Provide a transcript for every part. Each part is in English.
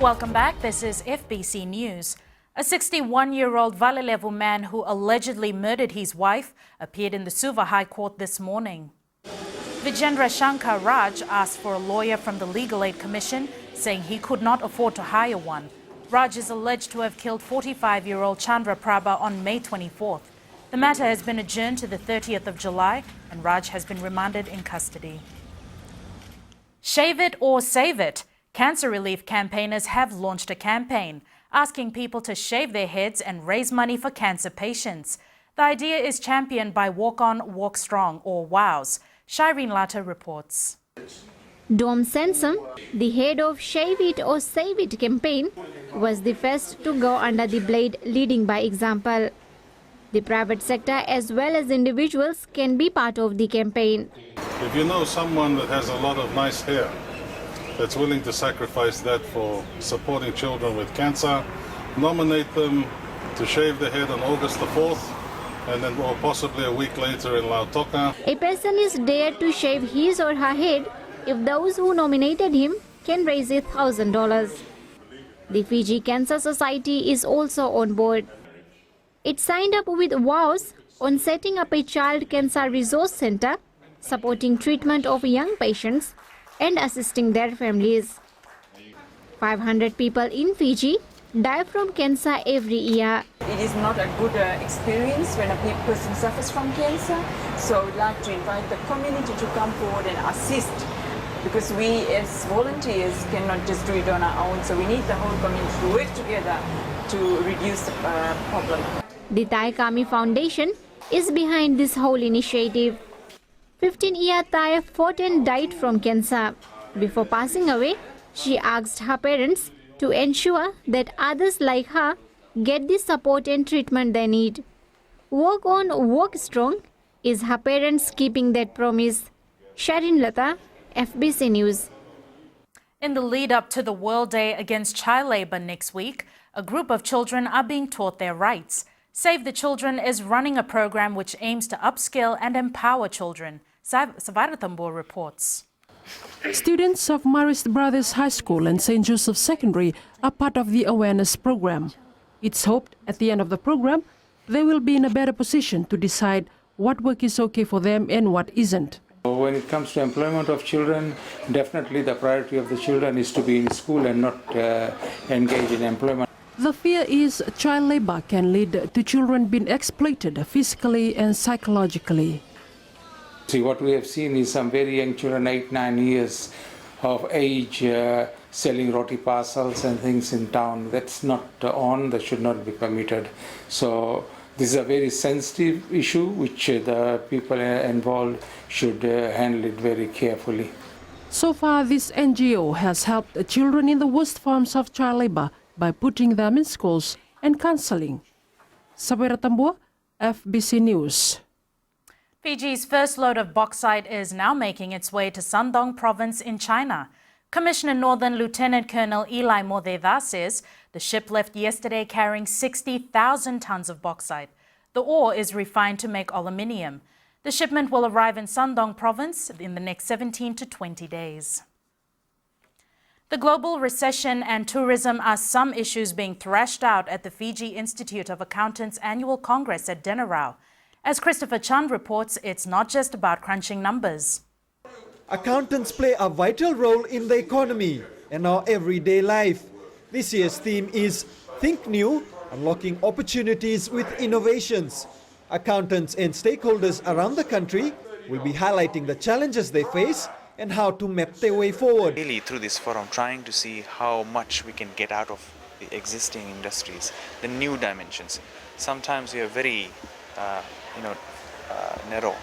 Welcome back. This is FBC News. A 61-year-old Vale-level man who allegedly murdered his wife appeared in the Suva High Court this morning. Vijendra Shankar Raj asked for a lawyer from the Legal Aid Commission, saying he could not afford to hire one. Raj is alleged to have killed 45-year-old Chandra Prabha on May 24th. The matter has been adjourned to the 30th of July and Raj has been remanded in custody. Shave it or save it. Cancer relief campaigners have launched a campaign asking people to shave their heads and raise money for cancer patients. The idea is championed by Walk On, Walk Strong, or WOWS. Shireen Lata reports. Dom Sansom, the head of Shave It or Save It campaign, was the first to go under the blade, leading by example. The private sector as well as individuals can be part of the campaign. If you know someone that has a lot of nice hair, that's willing to sacrifice that for supporting children with cancer, nominate them to shave their head on August the 4th, and then or possibly a week later in Lautoka. A person is dared to shave his or her head if those who nominated him can raise $1,000. The Fiji Cancer Society is also on board. It signed up with WOWS on setting up a child cancer resource center, supporting treatment of young patients and assisting their families. 500 people in Fiji die from cancer every year. It is not a good experience when a person suffers from cancer, so I would like to invite the community to come forward and assist, because we as volunteers cannot just do it on our own, so we need the whole community to work together to reduce the problem. The Thai Kami Foundation is behind this whole initiative. 15-year Thai fought and died from cancer. Before passing away, she asked her parents to ensure that others like her get the support and treatment they need. Walk On, Walk Strong is her parents keeping that promise. Sharin Lata, FBC News. In the lead up to the World Day Against Child Labour next week, a group of children are being taught their rights. Save the Children is running a program which aims to upskill and empower children. Savarathambor reports. Students of Marist Brothers High School and St. Joseph Secondary are part of the awareness program. It's hoped at the end of the program, they will be in a better position to decide what work is okay for them and what isn't. When it comes to employment of children, definitely the priority of the children is to be in school and not engage in employment. The fear is child labor can lead to children being exploited physically and psychologically. See, what we have seen is some very young children, 8-9 years of age, selling roti parcels and things in town. That's not on, that should not be permitted. So this is a very sensitive issue which the people involved should handle it very carefully. So far, this NGO has helped children in the worst forms of child labor by putting them in schools and counseling. Sabira Tambua, FBC News. Fiji's first load of bauxite is now making its way to Shandong province in China. Commissioner Northern Lieutenant Colonel Eli Modeva says the ship left yesterday carrying 60,000 tons of bauxite. The ore is refined to make aluminium. The shipment will arrive in Shandong province in the next 17 to 20 days. The global recession and tourism are some issues being thrashed out at the Fiji Institute of Accountants Annual Congress at Denarau. As Christopher Chand reports, it's not just about crunching numbers. Accountants play a vital role in the economy and our everyday life. This year's theme is Think New, Unlocking Opportunities with Innovations. Accountants and stakeholders around the country will be highlighting the challenges they face and how to map their way forward. Really, through this forum, trying to see how much we can get out of the existing industries, the new dimensions. Sometimes we are very narrow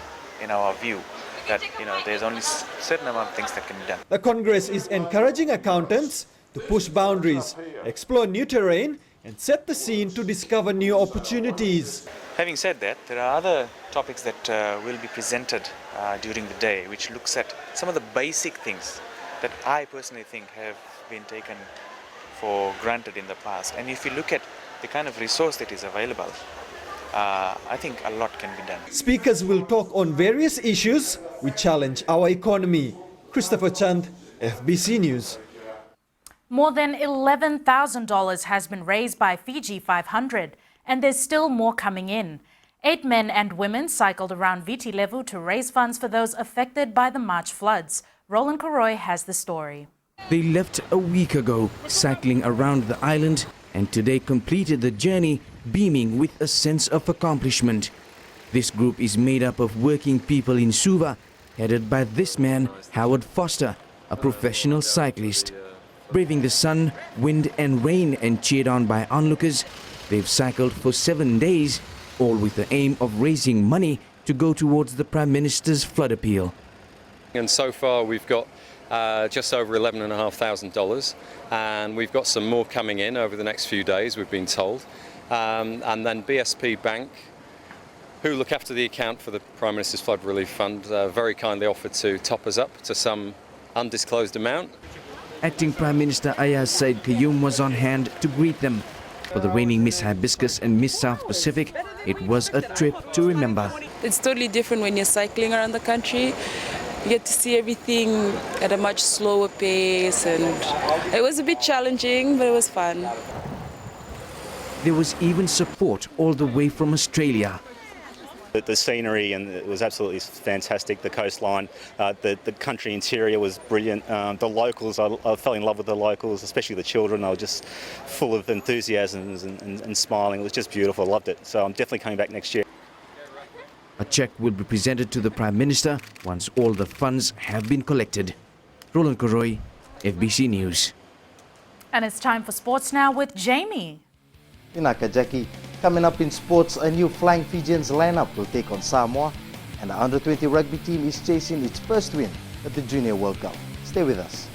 in our view that there's only certain amount of things that can be done. The Congress is encouraging accountants to push boundaries, explore new terrain and set the scene to discover new opportunities. Having said that, there are other topics that will be presented during the day, which looks at some of the basic things that I personally think have been taken for granted in the past. And if you look at the kind of resource that is available, I think a lot can be done. Speakers will talk on various issues which challenge our economy. Christopher Chand, FBC News. More than $11,000 has been raised by Fiji 500, and there's still more coming in. 8 men and women cycled around Viti Levu to raise funds for those affected by the March floods. Roland Koroy has the story. They left a week ago, cycling around the island, and today completed the journey, beaming with a sense of accomplishment. This group is made up of working people in Suva, headed by this man, Howard Foster, a professional cyclist. Braving the sun, wind and rain and cheered on by onlookers, they've cycled for 7 days, all with the aim of raising money to go towards the Prime Minister's flood appeal. And so far we've got just over $11,500, and we've got some more coming in over the next few days, we've been told. And then BSP Bank, who look after the account for the Prime Minister's Flood Relief Fund, very kindly offered to top us up to some undisclosed amount. Acting Prime Minister Ayaz Said Qayyum was on hand to greet them. For the reigning Miss Hibiscus and Miss South Pacific, it was a trip to remember. It's totally different when you're cycling around the country. You get to see everything at a much slower pace, and it was a bit challenging, but it was fun. There was even support all the way from Australia. The scenery and it was absolutely fantastic. The coastline, the country interior was brilliant. The locals, I fell in love with the locals, especially the children. They were just full of enthusiasm and smiling. It was just beautiful. I loved it. So I'm definitely coming back next year. A cheque will be presented to the Prime Minister once all the funds have been collected. Roland Koroy, FBC News. And it's time for sports now with Jamie. Inaka Jackie. Coming up in sports, a new Flying Fijians lineup will take on Samoa, and the under-20 rugby team is chasing its first win at the Junior World Cup. Stay with us.